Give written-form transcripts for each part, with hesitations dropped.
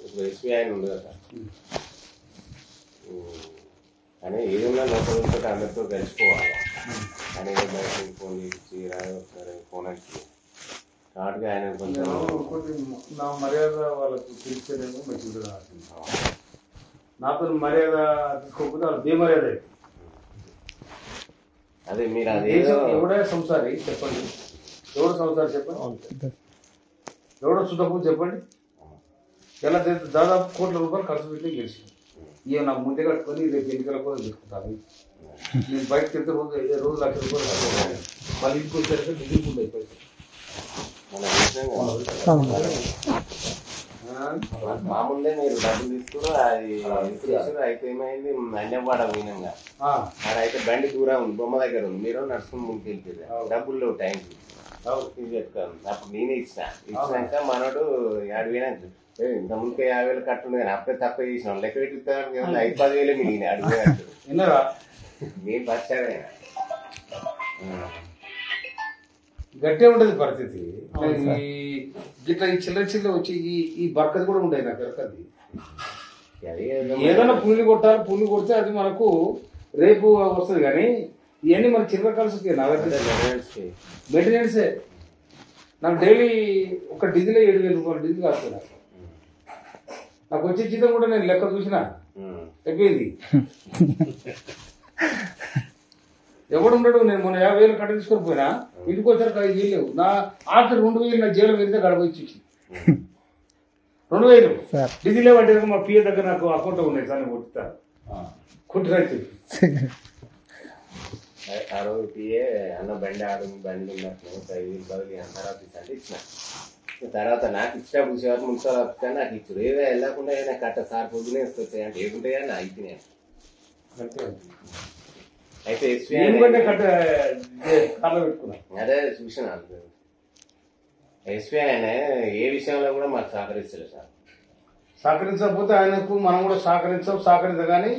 ఇప్పుడు ఎస్పీ ఆయన ఉంది కదా కానీ ఏదైనా లోపల ఉంటే అందరితో కలిసిపోవాలి అని బయటకి ఫోన్ చేసి ఒకసారి ఫోన్ వచ్చి కాబట్టి ఆయన కొంచెం నా మర్యాద వాళ్ళకు తెలిస్తేనేమో మంచిగా నాతో మర్యాద తీసుకోకపోతే వాళ్ళు బేమర్యాద అయితే అదే మీరు అదే ఎవడే సంసారి చెప్పండి ఎవడు సంసారి చెప్పండి ఎవడో చుట్టపు చెప్పండి ఎలా దాదాపు కోట్ల రూపాయలు ఖర్చు పెట్టి గెలిచింది ఇక నాకు ముందే కట్టుకొని రేపు ఎన్నికల కోసం పెట్టుకుంటాను నేను బయటకు వెళ్తే రోజు ₹1,00,000 మళ్ళీ ఇంటికి వచ్చాక దిగుతుంది అయిపోయింది మా ముందే మీరు డబ్బులు తీసుకుని అది తీసుకుని అయితే ఏమైంది అన్యవాడ పోయినాగా అయితే బండి దూరం ఉంది బొమ్మ దగ్గర ఉంది మీరు నడుచుకుని ముందుకు వెళ్ళిపోయారు డబ్బులు లేవు టైంకి చెప్తాను అప్పుడు నేనే ఇచ్చినాక మనోడు 50 పోయినాక ఇంత ముందుకే 50,000 కట్టుండే కానీ అప్పుడే తప్ప చేసిన లెక్క పెట్టుతారు 5-10,000 మిగిలిన అడిగినట్టు విన్నారా నేను వచ్చాడే గట్టే ఉండదు పరిస్థితి ఇట్లా ఈ చిల్లర వచ్చి ఈ బర్కది కూడా ఉండేది నాకు బర్కది ఏదైనా పుల్లి కొట్టాలి పుల్లి కొడితే అది మనకు రేపు వస్తుంది కానీ ఇవన్నీ మన చిల్లర కలిసి మెయింటెనెన్సే నాకు డైలీ ఒక డీజిలే ₹7,000 డీజిల్ కాస్తుంది నాకు వచ్చే జీతం కూడా నేను లెక్క చూసినా అయిపోయింది ఎవడు ఉండడు నేను మొన్న 50,000 కట్ట తీసుకొని పోయినా ఇంటికి వచ్చారు 5,000 లేవు నా ఆఖరి 2,000 నా జైలు వెళ్తే గడపచ్చి 2,000 డీజిల్ లేవంటే మా పిఏ దగ్గర నాకు అకౌంట్ ఉన్నాయి సార్ నేను కొట్టుతాను కుట్టినట్టు ఆ రోజు పిఏ అన్న బండి బండి ఉన్నట్లు 5,000 బదులు తర్వాత అంటే ఇచ్చిన తర్వాత నాకు ఇచ్చినప్పుడు చివరి మున్సిపల్ ఆఫీసర్ నాకు ఇచ్చారు ఏదో వెళ్ళకుండా నాకు కట్ట సార్ పొద్దునే వస్తాయి అంటే ఏముంటాయా నా అయిపోయినాయి అయితే అదే చూసిన ఎస్పీ ఆయన ఏ విషయంలో కూడా మాకు సహకరిస్తలేదు సార్ సహకరించకపోతే ఆయనకు మనం కూడా సహకరించగానే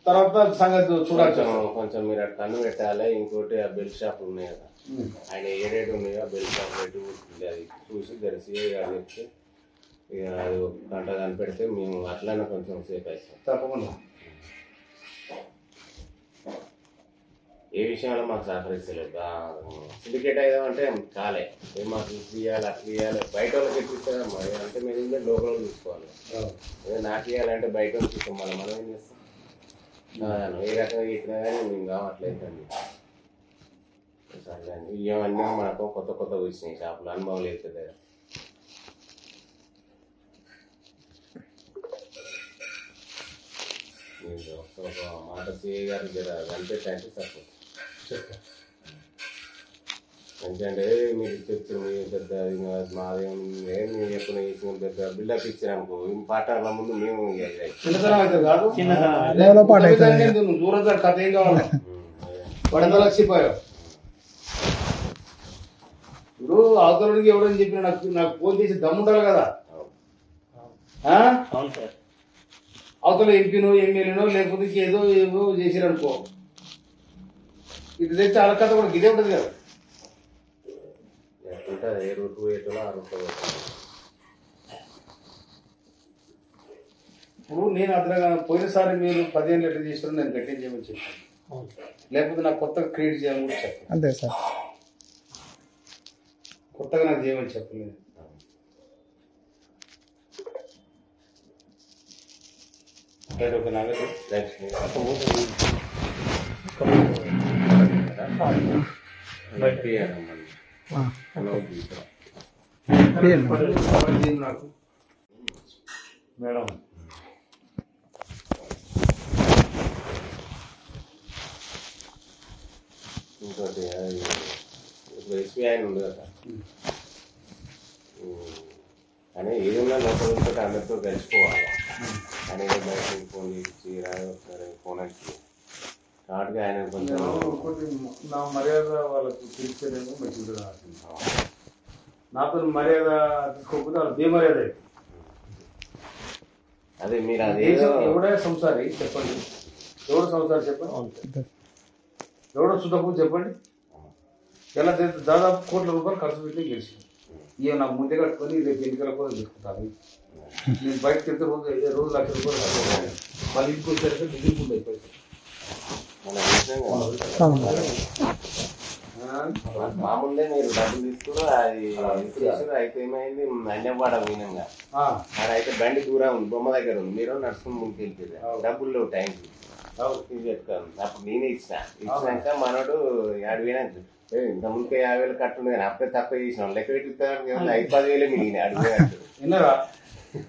తర్వాత సంగతి చూడాలి కొంచెం మీరు అటు కన్ను పెట్టాలి ఇంకోటి ఆ బెల్ట్ షాప్ ఉన్నాయి కదా ఆయన ఏడేటి ఉన్నాయో ఆ బెల్ట్ షాప్ పెట్టి అది చూసి తెలిసి అది చెప్తే ఇక అది ఒక గంట కనిపెడితే మేము అట్లనే కొంచెం సేఫ్ అవుతాం తప్పకుండా ఏ విషయంలో మాకు సహకరిస్తలేదు సిండికేట్ అయ్యామంటే కాలే మాకు ఇవ్వాలి అట్లా ఇవ్వాలి బయట వాళ్ళకి ఎట్టిస్తారా అంటే మేము లోపల చూసుకోవాలి నాకు ఇవ్వాలంటే బయట వాళ్ళు చూస్తాం మనం ఏం చేస్తాం ఏ రకంగా చెప్పినా కానీ మేము కావట్లేదండి సరే అండి ఇవన్నీ మనకు కొత్త వచ్చినాయి షాపులు అనుభవం లేదు కదా ఒక మాట సిఐ గారు కనిపెట్టంటే సరిపోతుంది ఎందుకంటే మీరు చెప్తారు మీరు పెద్ద మాదేం మీరు చెప్పిన చేసిన పెద్ద బిల్డప్ ఇచ్చారనుకో పాటల ముందు మేము దూరం కథ ఏం కావాలి వడదలక్షిపోయావు ఇప్పుడు అవతలకి ఎవడని చెప్పిన నాకు ఫోన్ చేసి దమ్ముండాలి కదా అవతల ఎంపీనో ఎమ్మెల్యేనో లేకపోతే ఏదో చేసిరనుకో ఇది తెచ్చి వాళ్ళ కథ కూడా గిదే ఉంటుంది కదా ఏ రూట్ పోయేటో ఆ రూట్లో ఇప్పుడు నేను అతను పోయినసారి మీరు 15 లీటర్ చేసిన నేను గట్టిగా చేయమని చెప్పాను లేకపోతే నాకు కొత్తగా క్రియేట్ చేయమని కూడా చెప్పాను అంతే సార్ కొత్తగా నాకు చేయమని చెప్పలేదు ఒక నగదు నాకు మేడం ఇంకోటి ఇప్పుడు ఎస్పీ ఆయన ఉంది కదా కానీ ఏదైనా లోపల ఉంటే అందరితో కలిసిపోవాలి అని బయటకి ఫోన్ చేసి ఒకసారి ఫోన్ వచ్చి కాబట్టి ఆయన కొంచెం నా మర్యాద వాళ్ళకు తెలిస్తేనేమో మంచిగా నాతో మర్యాద తీసుకోకపోతే వాళ్ళు బేమర్యాద అయితే అదే మీరు అదే ఎవడే సంసారి చెప్పండి ఎవడు సంసారి చెప్పండి ఎవడో చుట్టపు చెప్పండి ఎలా దాదాపు కోట్ల రూపాయలు ఖర్చు పెట్టి గెలిచింది ఇక నాకు ముందే కట్టుకొని రేపు ఎన్నికల కోసం తీసుకుంటాను. నేను బయటకు వెళ్తే రోజు ₹1,00,000 మళ్ళీ ఇంటికి వచ్చేసరికి మిగిలిపోతుంది అయిపోయింది. మామూలుగా మీరు డబ్బులు తీసుకుని అది ఇన్సూరెన్స్ అయితే ఏమైంది అన్నవాడ పోయినాగా అయితే బండి దూరం ఉంది, బొమ్మ దగ్గర ఉంది, మీరు నడుచుకుని ముందుకు వెళ్ళిపోయారు. డబ్బులు లేవు టైంకి చెప్తాను. అప్పుడు నేనే ఇచ్చినాక మనోడు 50,000 ఇంత ముందుకే 50,000 కట్టుండే కానీ అప్పుడే తప్ప చేసిన లెక్క పెట్టిస్తాను 5-10,000 మిగిలిన అడిగినట్టు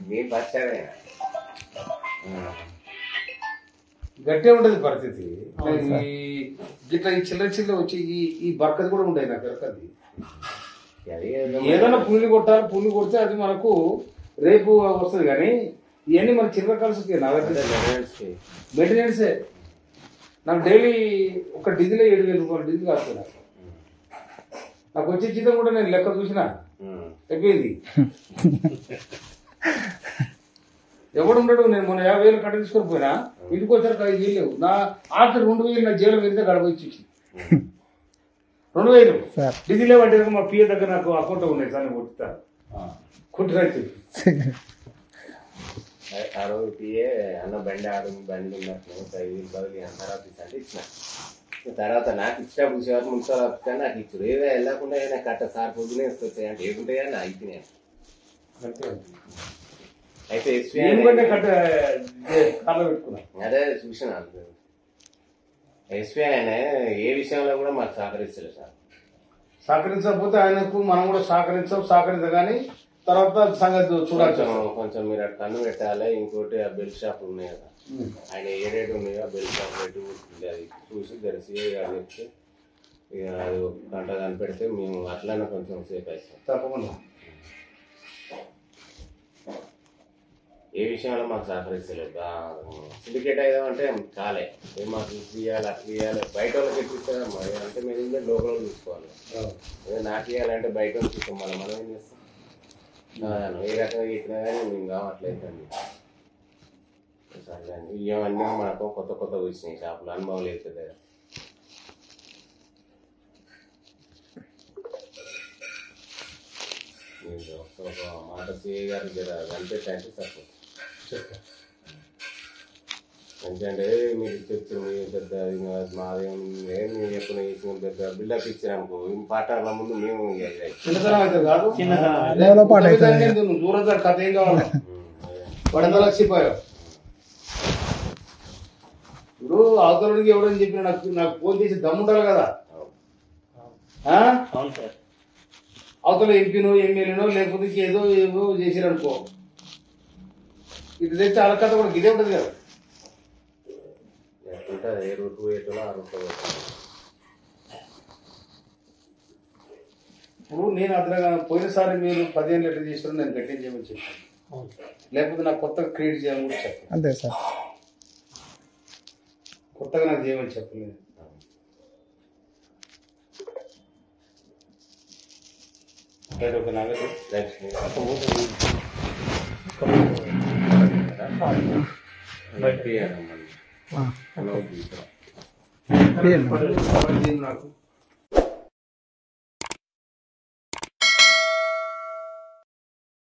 నేను పచ్చాడే. గట్టే ఉండదు పరిస్థితి. ఇట్లా ఈ చిల్లర వచ్చి ఈ బర్కది కూడా ఉండేది నాకు ఎరకది. ఏదైనా పుల్లి కొట్టాలి, పుల్లి కొడితే అది మనకు రేపు వస్తుంది. కానీ ఇవన్నీ మన చిల్లర కలిసి మెయింటెనెన్సే. నాకు డైలీ ఒక డీజిలే ₹7,000 డీజిల్ కాస్తుంది. నాకు వచ్చే జీతం కూడా నేను లెక్క చూసినా అయిపోయింది. ఎవడు ఉండడు. నేను మొన్న 50,000 కట్ట తీసుకొని పోయినా, ఇంటికి వచ్చారు 5,000 లేవు. నా ఆఖరి 2,000 నా జైలు పెడితే గడపచ్చి 2,000 డీజిల్ లేవంటే మా పిఏ దగ్గర నాకు అకౌంట్ ఉన్నాయి సార్, నేను కొట్టుతాను కుట్టినట్టు. ఆ రోజు పిఏ అన్న బండి బండి ఉన్నట్లు 5,000 బదులు తర్వాత అంటే ఇచ్చిన. తర్వాత నాకు ఇచ్చినప్పుడు చివరి మున్సిపల్ ఆఫీసర్ నాకు ఇచ్చారు. ఏదో వెళ్ళకుండా ఏదైనా కట్ట సార్ పొద్దునే వస్తాయి అంటే ఏముంటాయా నా అయిపోయినాయి. అయితే అదే చూసిన ఎస్పీ ఆయన ఏ విషయంలో కూడా మాకు సహకరిస్తలేదు సార్. సహకరించకపోతే ఆయనకు మనం కూడా సహకరించగానే తర్వాత సంగతి చూడాలి. కొంచెం మీరు అటు కన్ను పెట్టాలి. ఇంకోటి ఆ బెల్ట్ షాప్ ఉన్నాయి కదా, ఆయన ఏడేటి ఉన్నాయో ఆ బెల్ట్ షాప్ పెట్టి అది చూసి తెలిసి అది చెప్తే ఇక అది ఒక గంట కనిపెడితే మేము అట్లనే కొంచెం సేఫ్ అవుతాం. తప్పకుండా ఏ విషయంలో మాకు సహకరిస్తలేదు. సిండికేట్ అయ్యామంటే కాలే మాకు ఇవ్వాలి అట్లా ఇవ్వాలి. బయట వాళ్ళకి ఎట్టిస్తాం అంటే మేము లోకల్ చూసుకోవాలి. నాకు ఇవ్వాలంటే బయట వాళ్ళు చూస్తాం. మనం ఏం చేస్తాం? ఏ రకంగా చెప్పినా కానీ మేము కావట్లేదండి. సరే అండి, ఇవన్నీ మనకు కొత్త వచ్చినాయి షాపులు, అనుభవం లేదు కదా. ఒక మాట సిఐ గారు కనిపెట్టంటే సరిపోతుంది. ఎందుకంటే మీరు చెప్తారు మీ పెద్ద మాదేం మీరు చెప్పిన చేసిన పెద్ద బిల్డప్ ఇచ్చారనుకో పాటల ముందు మేము దూరం కథ ఏం కావాలి పడదలక్షిపోయావు. ఇప్పుడు అవతలకి ఎవడని చెప్పిన నాకు ఫోన్ చేసి దమ్ముండాలి కదా. అవతల ఎంపీనో ఎమ్మెల్యేనో లేకపోతే ఏదో చేసిరనుకో, ఇది తెచ్చి వాళ్ళ కథ కూడా గిదే ఉంటుంది కదా. ఏ రూట్ పోయేటో ఆ రూట్లో ఇప్పుడు నేను అతను పోయినసారి మీరు 15 లీటర్లు చేసిన నేను గట్టిగా చేయమని చెప్పాను. లేకపోతే నాకు కొత్తగా క్రియేట్ చేయమని కూడా చెప్పాను. అంతే సార్, కొత్తగా నాకు చేయమని చెప్పలేదు. ఒక నగదు నాకు